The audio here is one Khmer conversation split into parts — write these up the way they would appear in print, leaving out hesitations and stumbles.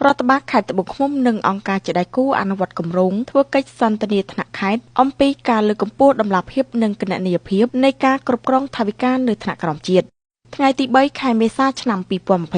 រដ្ឋបាលខេត្តត្បូងឃ្មុំនិងអង្គការជាដៃគូអនុវត្តគម្រោងធ្វើកិច្ចសន្ទនាថ្នាក់ខេត្តអំពីការលើកកម្ពស់តម្លាភាពនិងគណនេយ្យភាពនៃការគ្រប់គ្រងថវិកានៅថ្នាក់ក្រោមជាតិថ្ងៃទី3ខែមេសាឆ្នាំ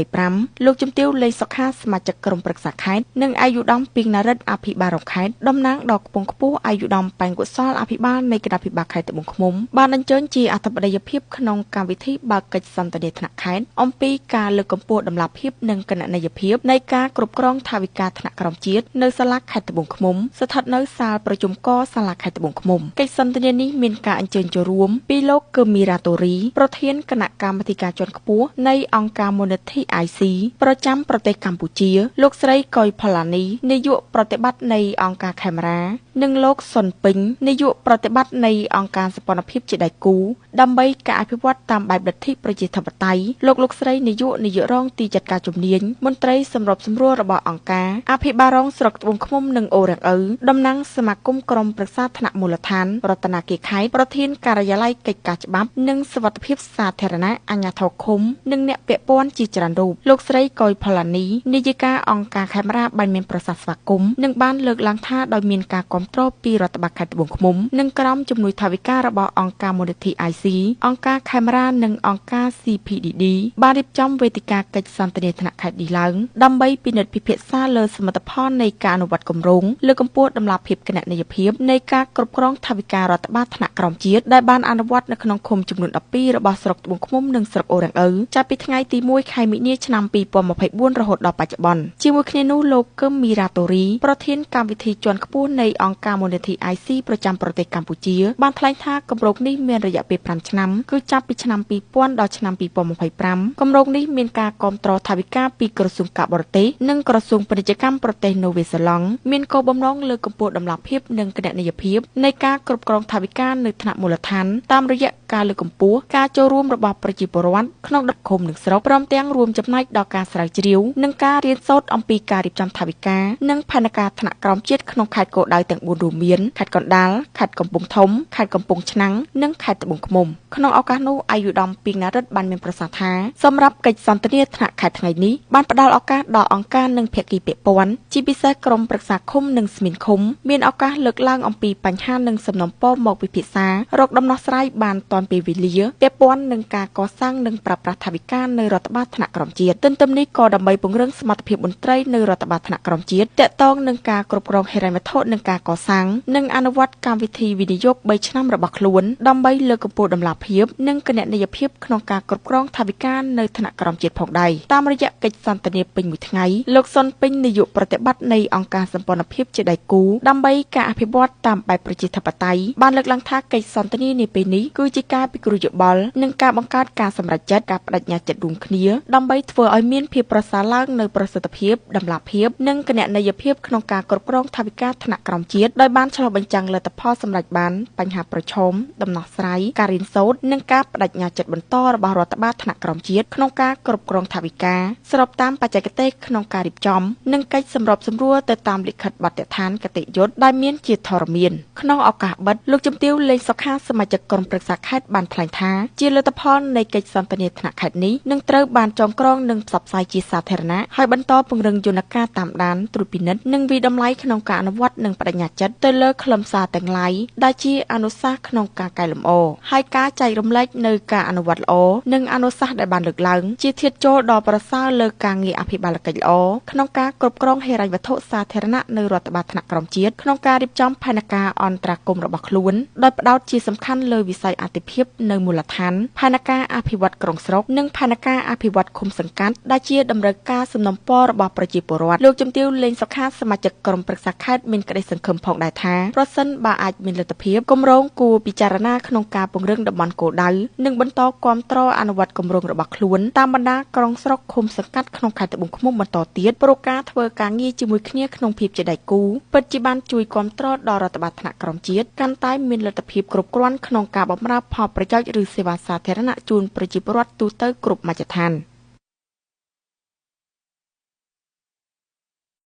2025លោកជំទាវលេងសុខាសមាជិកក្រុមប្រឹក្សាខេត្តនិងអាយុដំពីងណារិតអភិបាលរងខេត្តតំណាងដល់ខ្ពង់ខ្ពស់អាយុដំប៉ែងកុសលអភិបាលនៃគណៈអភិបាលខេត្តត្បូងឃ្មុំបានអញ្ជើញជាអធិបតីភាពក្នុងកម្មវិធីបើកកិច្ចសន្ទនាថ្នាក់ខេត្តអំពីការលើកកម្ពស់តម្លាភាពនិងគណនេយ្យភាពនៃការគ្រប់គ្រងថវិកាថ្នាក់ក្រោមជាតិនៅសាលាខេត្តត្បូងឃ្មុំស្ថិតនៅសាលប្រជុំកសាលាខេត្តត្បូងឃ្មុំកិច្ចសន្ទនានេះមានការអញ្ជើញចូលរួមពីលោកកឹមមីរ៉ាតូរីប្រធានគណៈកម្មាធិការជាន់ខ្ពស់នៃអង្គការមូលនិធិ IC ប្រចាំប្រទេសកម្ពុជាលោកស្រីកុយផល្លានីនាយកប្រតិបត្តិនៃអង្គការខេមរានិងលោកសុនពេញនាយកប្រតិបត្តិនៃអង្គការសម្ព័ន្ធភាពជាដៃគូដើម្បីការអភិវឌ្ឍតាមបែបលទ្ធិប្រជាធិបតេយ្យលោកស្រីនាយករងទីចាត់ការជំនាញមន្ត្រីសម្របសម្រួលរបស់អង្គការអភិបាលរងស្រុកត្បូងឃ្មុំនិងអូរ៉ាំងឪតំណាងសមាគមក្រុមប្រឹក្សាថ្នាក់មូលដ្ឋានរតនាគារខេត្តប្រធានការិយាល័យកិច្ចការច្បាប់និងសុវត្ថិភាពសាធារណៈអាជ្ញាធរឃុំនិងអ្នកពាក់ព័ន្ធជាច្រើនរូបលោកស្រីកុយផល្លានីនាយិកាអង្គការខេមរាបានមានប្រសាសន៍ស្វាគមន៍និងបានលើកឡើងថាដោយមានការគាំទ្រពីរដ្ឋបាលខេត្តត្បូងឃ្មុំនិងក្រុមជំនួយថវិការបស់អង្គការមូលនិធិ IC អង្គការខេមរានិងអង្គការ CPDD បានរៀបចំវេទិកាកិច្ចសន្ទនាថ្នាក់ខេត្តនេះឡើងដើម្បីពិនិត្យពិភាក្សាលើសមិទ្ធផលនៃការអនុវត្តគម្រោងលើកកម្ពស់តម្លាភាពគណនេយ្យភាពនៃការគ្រប់គ្រងថវិការដ្ឋបាលថ្នាក់ក្រោមជាតិដែលបានអនុវត្តនៅក្នុងឃុំចំនួន12របស់ស្រុកត្បូងឃ្មុំនិងស្រុកអូរ៉ាំងឪចាប់ពីថ្ងៃទី1ខែមិនិនាឆ្នាំ2024រហូតដល់បច្ចុប្បន្នជាមួយគ្នានោះលោកកឹមមីរ៉ាតូរីប្រធានកម្មវិធីជាន់ខ្ពស់នៃអង្គការមូលនិធិ IC ប្រចាំប្រទេសកម្ពុជាបានថ្លែងថាគម្រោងនេះមានរយៈពេល5ឆ្នាំគឺចាប់ពីឆ្នាំ2000ដល់ឆ្នាំ2025គម្រោងនេះមានការគាំទ្រថវិកាពីក្រសួងការបរទេសនិងក្រសួងពាណិជ្ជកម្មប្រទេសនូវេសឡង់មានគោលបំណងលើកកម្ពស់តម្លាភាពនិងគណនេយ្យភាពនៃការគ្រប់គ្រងថវិកានៅថ្នាក់មូលដ្ឋានតាមរយៈការលើកកម្ពស់ការចូលរួមរបស់ប្រជាពលរដ្ឋក្នុងដឹកឃុំនិងស្រុកព្រមទាំងរួមចំណែកដល់ការស្រាវជ្រាវនិងការរៀនសូត្រអំពីការរៀបចំថវិកានិងផែនការថ្នាក់ក្រោមជាតិក្នុងខេត្តគោលដៅទាំង4រួមមានខេត្តកណ្ដាលខេត្តកំពង់ធំខេត្តកំពង់ឆ្នាំងនិងខេត្តត្បូងឃ្មុំក្នុងឱកាសនោះអាយុដំពីងណារិតបានមានប្រសាសន៍ថាសម្រាប់កិច្ចសន្ទនាថ្នាក់ខេត្តថ្ងៃនេះបានផ្ដល់ឱកាសដល់អង្គការនិងភាគីពាក់ព័ន្ធជាពិសេសក្រុមប្រឹក្សាឃុំនិងស្មីនឃុំមានឱកាសលើកឡើងអំពីបញ្ហានិងសំណុំពរមកពិភាក្សារកដំណោះស្រាយបានទាន់ពេលវេលាពាក់ព័ន្ធនឹងការកសាងនិងប្រើប្រាស់ថវិកានៅរដ្ឋបាលថ្នាក់ក្រោមជាតិទន្ទឹមនេះក៏ដើម្បីពង្រឹងសមត្ថភាពមន្ត្រីនៅរដ្ឋបាលថ្នាក់ក្រោមជាតិទាក់ទងនឹងការគ្រប់គ្រងហិរញ្ញវត្ថុនិងការកសាងនិងអនុវត្តកម្មវិធីវិនិយោគ3ឆ្នាំរបស់ខ្លួនដើម្បីលើកកម្ពស់តម្លាភាពនិងគណនេយ្យភាពក្នុងការគ្រប់គ្រងថវិកានៅថ្នាក់ក្រោមជាតិផងដែរតាមរយៈកិច្ចសន្ទនាពេញមួយថ្ងៃលោកសុនពេញនាយកប្រតិបត្តិនៃអង្គការសម្ព័ន្ធភាពជាដៃគូដើម្បីការអភិវឌ្ឍតាមបែបប្រជាធិបតេយ្យបានលើកឡើងថាកិច្ចសន្ទនានាពេលនេះគឺជាការពិគ្រោះយោបល់និងការបង្កើតការសម្រេចចិត្តការបដិញ្ញាចិត្តរួមគ្នាដើម្បីធ្វើឲ្យមានភាពប្រសើរឡើងនៅប្រសិទ្ធភាពតម្លាភាពនិងគណនេយ្យភាពក្នុងការគ្រប់គ្រងថវិកាថ្នាក់ក្រោមជាតិដោយបានឆ្លុះបញ្ចាំងលទ្ធផលសម្រេចបានបញ្ហាប្រឈមដំណោះស្រាយការរៀនសូត្រនិងការបដិញ្ញាចិត្តបន្តរបស់រដ្ឋបាលថ្នាក់ក្រោមជាតិក្នុងការគ្រប់គ្រងថវិកាស្របតាមបច្ចេកទេសក្នុងការរៀបចំនិងកិច្ចសម្របសម្រួលទៅតាមលិខិតបទដ្ឋានគតិយុត្តដែលមានជាធរមានក្នុងឱកាសបិទលោកជំទាវលេងសុខាសមាជិកក្រុមប្រឹក្សាខេត្តបានថ្លែងថាជាលទ្ធផលនៃកិច្ចសន្ទនាថ្នាក់ខេត្តនេះនឹងត្រូវបានចងក្រងនិងផ្សព្វផ្សាយជាសាធារណៈហើយបន្តពង្រឹងយន្តការតាមដានត្រួតពិនិត្យនិងវិតម្លៃក្នុងការអនុវត្តនិងបដិញ្ញាចិត្តទៅលើខ្លឹមសារទាំងឡាយដែលជាអនុសាសន៍ក្នុងការកែលម្អហើយការចែករំលែកនៅការអនុវត្តល្អនិងអនុសាសន៍ដែលបានលើកឡើងជាធាតុចូលដ៏ប្រសើរលើការងារអភិបាលកិច្ចល្អក្នុងការគ្រប់គ្រងហិរញ្ញវត្ថុសាធារណៈនៅរដ្ឋបាលថ្នាក់ក្រោមជាតិក្នុងការរៀបចំផែនការអន្តរាគមន៍របស់ខ្លួនដោយផ្ដោតជាសំខាន់លើវិស័យអាទិភាពនៅមូលដ្ឋានផែនការអភិវឌ្ឍក្រុងស្រុកនិងផែនការអភិវឌ្ឍឃុំសង្កាត់ដែលជាតម្រូវការសំណុំពររបស់ប្រជាពលរដ្ឋលោកជំទាវលេងសុខាសមាជិកក្រុមប្រឹក្សាខេត្តមានក្តីសង្ឃឹមផងដែរថាប្រសិនបើអាចមានលទ្ធភាពគម្រោងគួរពិចារណាក្នុងការពង្រឹងតំបន់គោលដៅនិងបន្តគាំទ្រអនុវត្តគម្រោងរបស់ខ្លួនតាមបណ្ដាក្រុងស្រុកឃុំសង្កាត់ក្នុងខេត្តត្បូងឃ្មុំបន្តទៀតព្រោះការធ្វើការងារជាមួយគ្នាក្នុងភាពជាដៃគូពិតជាបានជួយគាំទ្រដល់រដ្ឋបាលថ្នាក់ក្រោមជាតិកាន់តែមានលទ្ធភាពគ្រប់គ្រាន់ក្នុងការបម្រើផលប្រយោជន៍ឬសេវាសាធារណៈជូនប្រជាពលរដ្ឋទូទៅគ្រប់មជ្ឈដ្ឋាន